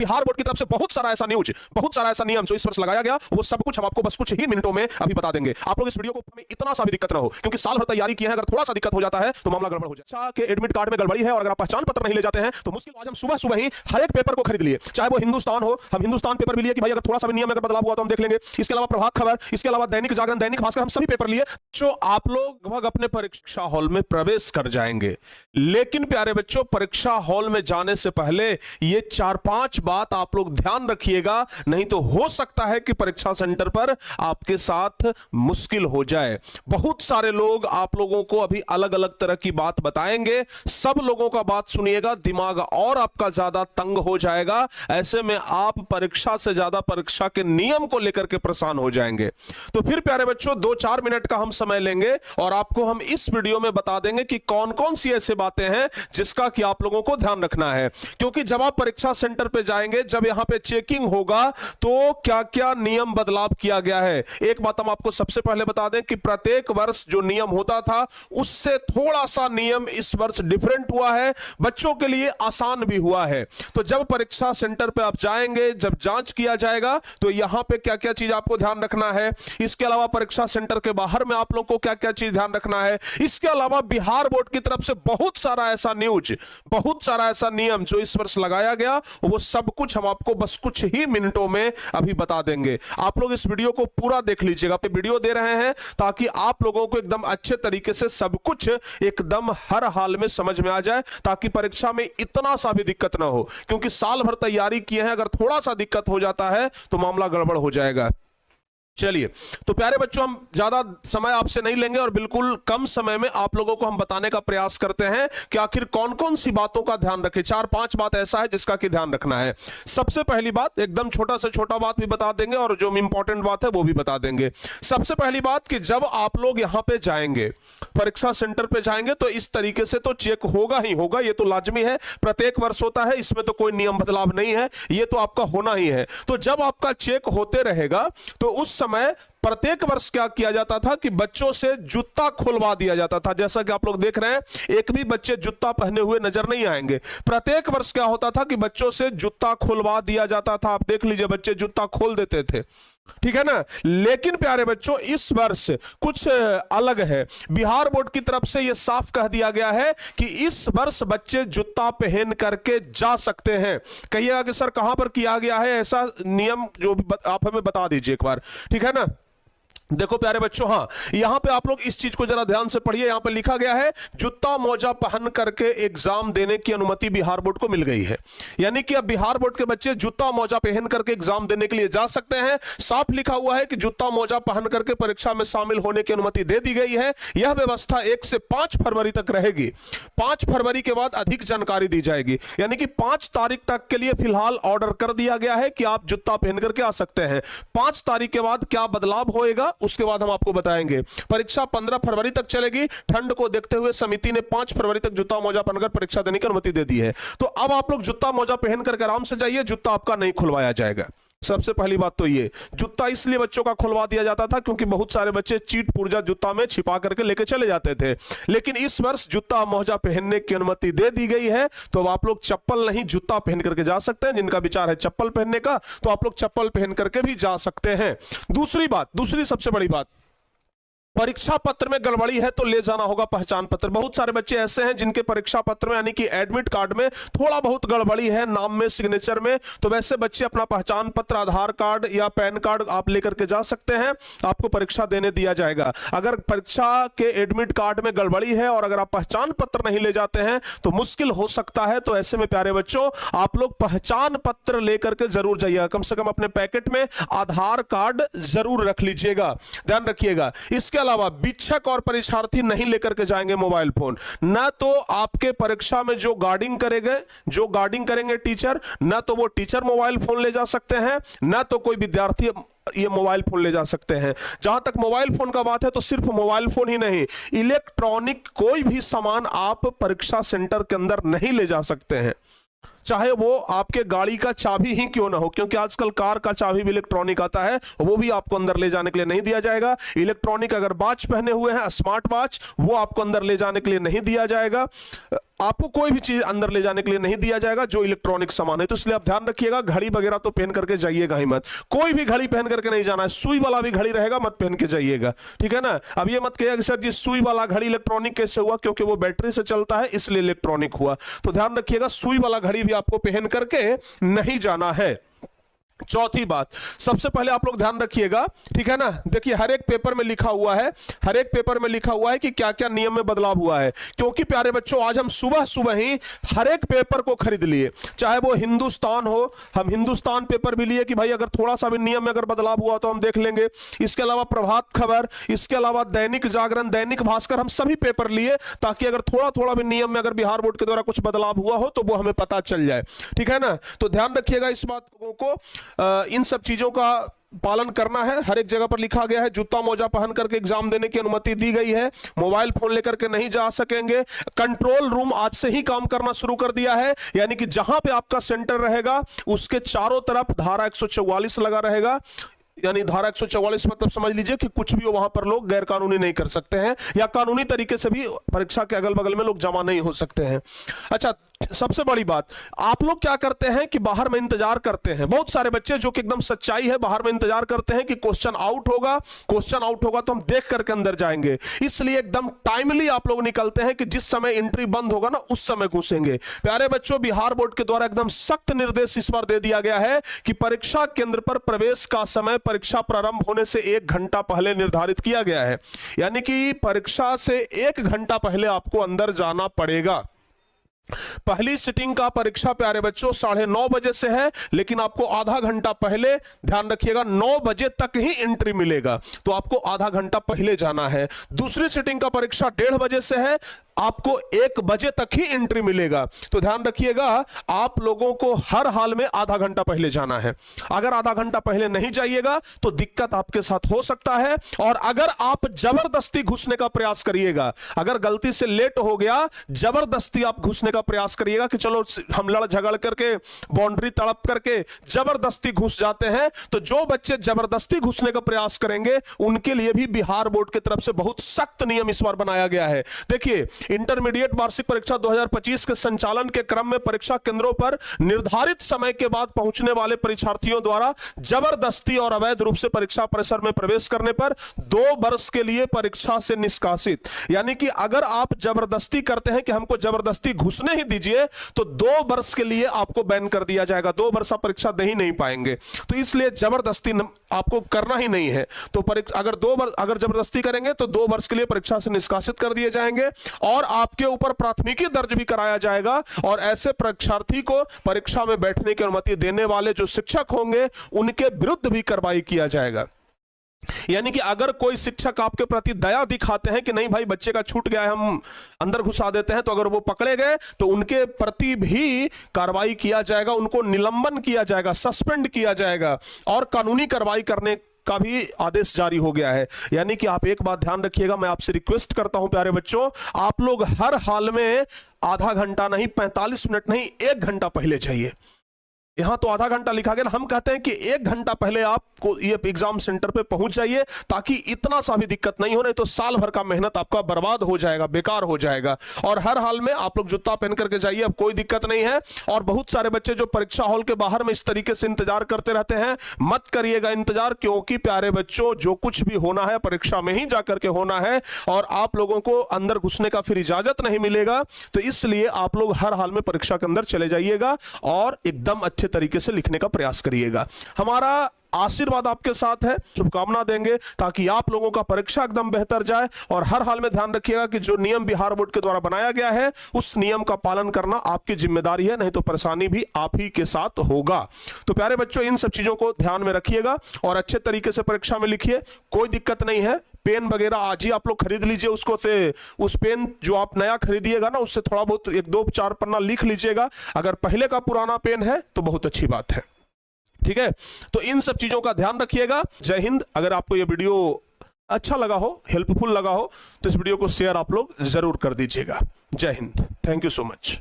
Bihar board की तरफ से बहुत सारा ऐसा न्यूज, बहुत सारा ऐसा नियम जो इस वर्ष लगाया गया, वो सब कुछ हम आपको बस कुछ ही मिनटों में अभी बता देंगे। आप लोग इस वीडियो को हमें इतना सा भी दिक्कत ना हो, क्योंकि साल भर तैयारी किए हैं, अगर थोड़ा सा दिक्कत हो जाता है तो मामला गड़बड़ हो जाए। अच्छा के एडमिट कार्ड में गड़बड़ी है और अगर आप पहचान पत्र नहीं ले जाते हैं तो मुश्किल। आज हम सुबह सुबह ही हर एक पेपर को खरीद लिए, चाहे वो हिंदुस्तान हो, हम हिंदुस्तान पेपर भी लिए कि भाई अगर थोड़ा सा भी नियम में अगर बदलाव हुआ तो हम देख लेंगे। इसके अलावा प्रभात खबर, इसके अलावा दैनिक जागरण, दैनिक भास्कर, हम सभी पेपर लिए। जो आप लोग लगभग अपने परीक्षा हॉल में प्रवेश कर जाएंगे, लेकिन प्यारे बच्चों परीक्षा हॉल में जाने से पहले ये 4-5 बात आप लोग ध्यान रखिएगा, नहीं तो हो सकता है कि परीक्षा सेंटर पर आपके साथ मुश्किल हो जाए। बहुत सारे लोग आप लोगों को अभी अलग अलग तरह की बात बताएंगे, सब लोगों का बात सुनिएगा, दिमाग और आपका ज्यादा तंग हो जाएगा। ऐसे में आप परीक्षा से ज्यादा परीक्षा के नियम को लेकर के परेशान हो जाएंगे। तो फिर प्यारे बच्चों 2-4 मिनट का हम समय लेंगे और आपको हम इस वीडियो में बता देंगे कि कौन कौन सी ऐसी बातें हैं जिसका कि आप लोगों को ध्यान रखना है। क्योंकि जब आप परीक्षा सेंटर पे जाएंगे, जब यहां पे चेकिंग होगा तो क्या क्या नियम बदलाव किया गया है। एक बात हम आपको सबसे पहले बता दें कि प्रत्येक वर्ष जो नियम होता था उससे थोड़ा सा नियम इस वर्ष डिफरेंट हुआ है, बच्चों के लिए आसान भी हुआ है। तो जब परीक्षा सेंटर पे आप जाएंगे, जब जांच किया जाएगा तो यहां पे क्या क्या चीज आपको ध्यान रखना है। इसके अलावा परीक्षा सेंटर के बाहर में आप लोगों को क्या क्या चीज ध्यान रखना है। इसके अलावा बिहार बोर्ड की तरफ से बहुत सारा ऐसा न्यूज, बहुत सारा ऐसा नियम जो इस वर्ष लगाया गया, वो सब कुछ हम आपको बस कुछ ही मिनटों में अभी बता देंगे। आप लोग इस वीडियो को पूरा देख लीजिएगा। वीडियो दे रहे हैं ताकि आप लोगों को एकदम अच्छे तरीके से सब कुछ एकदम हर हाल में समझ में आ जाए, ताकि परीक्षा में इतना सा भी दिक्कत ना हो। क्योंकि साल भर तैयारी किए हैं, अगर थोड़ा सा दिक्कत हो जाता है तो मामला गड़बड़ हो जाएगा। चलिए, तो प्यारे बच्चों हम ज्यादा समय आपसे नहीं लेंगे और बिल्कुल कम समय में आप लोगों को हम बताने का प्रयास करते हैं कि आखिर कौन कौन सी बातों का ध्यान रखें। 4-5 बात ऐसा है जिसका कि ध्यान रखना है। सबसे पहली बात, एकदम छोटा से छोटा बात भी बता देंगे और जो इंपॉर्टेंट बात है वो भी बता देंगे। सबसे पहली बात कि जब आप लोग यहां पे जाएंगे, परीक्षा सेंटर पे जाएंगे, तो इस तरीके से तो चेक होगा ही होगा, ये तो लाजमी है, प्रत्येक वर्ष होता है, इसमें तो कोई नियम बदलाव नहीं है, ये तो आपका होना ही है। तो जब आपका चेक होते रहेगा तो उस समय प्रत्येक वर्ष क्या किया जाता था कि बच्चों से जूता खुलवा दिया जाता था। जैसा कि आप लोग देख रहे हैं, एक भी बच्चे जूता पहने हुए नजर नहीं आएंगे। प्रत्येक वर्ष क्या होता था कि बच्चों से जूता खुलवा दिया जाता था। आप देख लीजिए, बच्चे जूता खोल देते थे, ठीक है ना। लेकिन प्यारे बच्चों इस वर्ष कुछ अलग है। बिहार बोर्ड की तरफ से यह साफ कह दिया गया है कि इस वर्ष बच्चे जूता पहन करके जा सकते हैं। कहिएगा कि सर कहां पर किया गया है ऐसा नियम, जो आप हमें बता दीजिए एक बार, ठीक है ना। देखो प्यारे बच्चों, हाँ यहां पे आप लोग इस चीज को जरा ध्यान से पढ़िए। यहां पे लिखा गया है जूता मोजा पहन करके एग्जाम देने की अनुमति बिहार बोर्ड को मिल गई है। यानी कि अब बिहार बोर्ड के बच्चे जूता मोजा पहन करके एग्जाम देने के लिए जा सकते हैं। साफ लिखा हुआ है कि जूता मोजा पहन करके परीक्षा में शामिल होने की अनुमति दे दी गई है। यह व्यवस्था 1 से 5 फरवरी तक रहेगी। 5 फरवरी के बाद अधिक जानकारी दी जाएगी। यानी कि 5 तारीख तक के लिए फिलहाल ऑर्डर कर दिया गया है कि आप जूता पहन करके आ सकते हैं। 5 तारीख के बाद क्या बदलाव होएगा उसके बाद हम आपको बताएंगे। परीक्षा 15 फरवरी तक चलेगी। ठंड को देखते हुए समिति ने 5 फरवरी तक जूता मोजा पहनकर परीक्षा देने की अनुमति दे दी है। तो अब आप लोग जूता मोजा पहनकर के आराम से जाइए, जूता आपका नहीं खुलवाया जाएगा। सबसे पहली बात तो ये, जूता इसलिए बच्चों का खुलवा दिया जाता था क्योंकि बहुत सारे बच्चे चीट पुर्जा जूता में छिपा करके लेके चले जाते थे। लेकिन इस वर्ष जूता मोजा पहनने की अनुमति दे दी गई है। तो अब आप लोग चप्पल नहीं जूता पहन करके जा सकते हैं। जिनका विचार है चप्पल पहनने का, तो आप लोग चप्पल पहन करके भी जा सकते हैं। दूसरी बात, दूसरी सबसे बड़ी बात, परीक्षा पत्र में गड़बड़ी है तो ले जाना होगा पहचान पत्र। बहुत सारे बच्चे ऐसे हैं जिनके परीक्षा पत्र में यानी कि एडमिट कार्ड में थोड़ा बहुत गड़बड़ी है, नाम में, सिग्नेचर में। तो वैसे बच्चे अपना पहचान पत्र, आधार कार्ड या पैन कार्ड आप लेकर के जा सकते हैं, आपको परीक्षा देने दिया जाएगा। अगर परीक्षा के एडमिट कार्ड में गड़बड़ी है और अगर आप पहचान पत्र नहीं ले जाते हैं तो मुश्किल हो सकता है। तो ऐसे में प्यारे बच्चों आप लोग पहचान पत्र लेकर के जरूर जाइएगा। कम से कम अपने पैकेट में आधार कार्ड जरूर रख लीजिएगा, ध्यान रखिएगा। इसके अलावा शिक्षक और परीक्षार्थी नहीं लेकर के जाएंगे मोबाइल फोन। ना तो आपके परीक्षा में जो गार्डिंग करेंगे टीचर, ना तो वो टीचर मोबाइल फोन ले जा सकते हैं, ना तो कोई विद्यार्थी ये मोबाइल फोन ले जा सकते हैं। जहां तक मोबाइल फोन का बात है तो सिर्फ मोबाइल फोन ही नहीं, इलेक्ट्रॉनिक कोई भी सामान आप परीक्षा सेंटर के अंदर नहीं ले जा सकते हैं, चाहे वो आपके गाड़ी का चाबी ही क्यों ना हो। क्योंकि आजकल कार का चाबी भी इलेक्ट्रॉनिक आता है, वो भी आपको अंदर ले जाने के लिए नहीं दिया जाएगा। इलेक्ट्रॉनिक अगर वॉच पहने हुए हैं, स्मार्ट वॉच, वो आपको अंदर ले जाने के लिए नहीं दिया जाएगा। आपको कोई भी चीज अंदर ले जाने के लिए नहीं दिया जाएगा जो इलेक्ट्रॉनिक सामान है। तो इसलिए आप ध्यान रखिएगा, घड़ी वगैरह तो पहन करके जाइएगा ही मत, कोई भी घड़ी पहन करके नहीं जाना है। सुई वाला भी घड़ी रहेगा, मत पहन के जाइएगा, ठीक है ना। अब ये मत कहिएगा कि सर जी सुई वाला घड़ी इलेक्ट्रॉनिक कैसे हुआ, क्योंकि वो बैटरी से चलता है इसलिए इलेक्ट्रॉनिक हुआ। तो ध्यान रखिएगा, सुई वाला घड़ी भी आपको पहन करके नहीं जाना है। चौथी बात, सबसे पहले आप लोग ध्यान रखिएगा, ठीक है ना। देखिए हर एक पेपर में लिखा हुआ है, हर एक पेपर में लिखा हुआ है कि क्या क्या नियम में बदलाव हुआ है। क्योंकि प्यारे बच्चों आज हम सुबह सुबह ही हर एक पेपर को खरीद लिए, चाहे वो हिंदुस्तान हो, हम हिंदुस्तान पेपर भी लिए कि भाई अगर थोड़ा सा भी नियम में अगर बदलाव हुआ तो हम देख लेंगे। इसके अलावा प्रभात खबर, इसके अलावा दैनिक जागरण, दैनिक भास्कर, हम सभी पेपर लिए ताकि अगर थोड़ा थोड़ा भी नियम में अगर बिहार बोर्ड के द्वारा कुछ बदलाव हुआ हो तो वो हमें पता चल जाए, ठीक है ना। तो ध्यान रखिएगा इस बात को, इन सब चीजों का पालन करना है। हर एक जगह पर लिखा गया है जूता मोजा पहन करके एग्जाम देने की अनुमति दी गई है, मोबाइल फोन लेकर के नहीं जा सकेंगे। कंट्रोल रूम आज से ही काम करना शुरू कर दिया है, यानी कि जहां पे आपका सेंटर रहेगा उसके चारों तरफ धारा 144 लगा रहेगा। यानी धारा 144 मतलब समझ लीजिए कि कुछ भी वहां पर लोग गैर कानूनी नहीं कर सकते हैं, या कानूनी तरीके से भी परीक्षा के अगल बगल में लोग जमा नहीं हो सकते हैं। अच्छा, सबसे बड़ी बात, आप लोग क्या करते हैं कि बाहर में इंतजार करते हैं। बहुत सारे बच्चे जो कि एकदम सच्चाई है, बाहर में इंतजार करते हैं कि क्वेश्चन आउट होगा, क्वेश्चन आउट होगा तो हम देख करके अंदर जाएंगे। इसलिए एकदम टाइमली आप लोग निकलते हैं कि जिस समय एंट्री बंद होगा ना उस समय घुसेंगे। प्यारे बच्चों, बिहार बोर्ड के द्वारा एकदम सख्त निर्देश इस बार दे दिया गया है कि परीक्षा केंद्र पर प्रवेश का समय परीक्षा प्रारंभ होने से 1 घंटा पहले निर्धारित किया गया है। यानी कि परीक्षा से 1 घंटा पहले आपको अंदर जाना पड़ेगा। पहली सिटिंग का परीक्षा प्यारे बच्चों 9:30 बजे से है, लेकिन आपको आधा घंटा पहले, ध्यान रखिएगा 9 बजे तक ही एंट्री मिलेगा, तो आपको आधा घंटा पहले जाना है। दूसरी सिटिंग का परीक्षा 1:30 बजे से है, आपको 1 बजे तक ही एंट्री मिलेगा। तो ध्यान रखिएगा, आप लोगों को हर हाल में आधा घंटा पहले जाना है। अगर आधा घंटा पहले नहीं जाइएगा तो दिक्कत आपके साथ हो सकता है। और अगर आप जबरदस्ती घुसने का प्रयास करिएगा, अगर गलती से लेट हो गया, जबरदस्ती आप घुसने का प्रयास करिएगा कि चलो हम लड़ झगड़ करके बाउंड्री तड़प करके जबरदस्ती घुस जाते हैं, तो जो बच्चे जबरदस्ती घुसने का प्रयास करेंगे उनके लिए भी बिहार बोर्ड की तरफ से बहुत सख्त नियम इस बार बनाया गया है। देखिए, इंटरमीडिएट वार्षिक परीक्षा 2025 के संचालन के क्रम में परीक्षा केंद्रों पर निर्धारित समय के बाद पहुंचने वाले परीक्षार्थियों द्वारा जबरदस्ती और अवैध रूप से परीक्षा परिसर में प्रवेश करने पर 2 वर्ष के लिए परीक्षा से निष्कासित। यानी कि अगर आप जबरदस्ती करते हैं कि हमको जबरदस्ती घुसने ही दीजिए, तो 2 वर्ष के लिए आपको बैन कर दिया जाएगा, 2 वर्ष आप परीक्षा दे ही नहीं पाएंगे। तो इसलिए जबरदस्ती आपको करना ही नहीं है। तो अगर 2 वर्ष अगर जबरदस्ती करेंगे तो 2 वर्ष के लिए परीक्षा से निष्कासित कर दिए जाएंगे और आपके ऊपर प्राथमिकी दर्ज भी कराया जाएगा। और ऐसे परीक्षार्थी को परीक्षा में बैठने की अनुमति देने वाले जो शिक्षक होंगे उनके विरुद्ध भी कार्रवाई किया जाएगा। यानी कि अगर कोई शिक्षक आपके प्रति दया दिखाते हैं कि नहीं भाई बच्चे का छूट गया है, हम अंदर घुसा देते हैं, तो अगर वो पकड़े गए तो उनके प्रति भी कार्रवाई किया जाएगा, उनको निलंबन किया जाएगा, सस्पेंड किया जाएगा और कानूनी कार्रवाई करने का भी आदेश जारी हो गया है। यानी कि आप एक बात ध्यान रखिएगा, मैं आपसे रिक्वेस्ट करता हूं प्यारे बच्चों, आप लोग हर हाल में आधा घंटा नहीं, 45 मिनट नहीं, 1 घंटा पहले जाइए। यहां तो आधा घंटा लिखा गया, हम कहते हैं कि 1 घंटा पहले आपको ये एग्जाम सेंटर पे पहुंच जाइए ताकि इतना सा भी दिक्कत नहीं हो, नहीं तो साल भर का मेहनत आपका बर्बाद हो जाएगा, बेकार हो जाएगा। और हर हाल में आप लोग जूता पहन करके जाइए, अब कोई दिक्कत नहीं है। और बहुत सारे बच्चे जो परीक्षा हॉल के बाहर में इस तरीके से इंतजार करते रहते हैं, मत करिएगा इंतजार, क्योंकि प्यारे बच्चों जो कुछ भी होना है परीक्षा में ही जाकर के होना है और आप लोगों को अंदर घुसने का फिर इजाजत नहीं मिलेगा। तो इसलिए आप लोग हर हाल में परीक्षा के अंदर चले जाइएगा और एकदम अच्छे तरीके से लिखने का प्रयास करिएगा। हमारा आशीर्वाद आपके साथ है, शुभकामना देंगे ताकि आप लोगों का परीक्षा एकदम बेहतर जाए। और हर हाल में ध्यान रखिएगा कि जो नियम बिहार बोर्ड के द्वारा बनाया गया है उस नियम का पालन करना आपकी जिम्मेदारी है, नहीं तो परेशानी भी आप ही के साथ होगा। तो प्यारे बच्चों, इन सब चीजों को ध्यान में रखिएगा और अच्छे तरीके से परीक्षा में लिखिए, कोई दिक्कत नहीं है। पेन वगैरह आज ही आप लोग खरीद लीजिए, उसको से उस पेन जो आप नया खरीदिएगा ना उससे थोड़ा बहुत 1-2-4 पन्ना लिख लीजिएगा। अगर पहले का पुराना पेन है तो बहुत अच्छी बात है, ठीक है। तो इन सब चीजों का ध्यान रखिएगा। जय हिंद। अगर आपको ये वीडियो अच्छा लगा हो, हेल्पफुल लगा हो, तो इस वीडियो को शेयर आप लोग जरूर कर दीजिएगा। जय Hind. Thank you so much.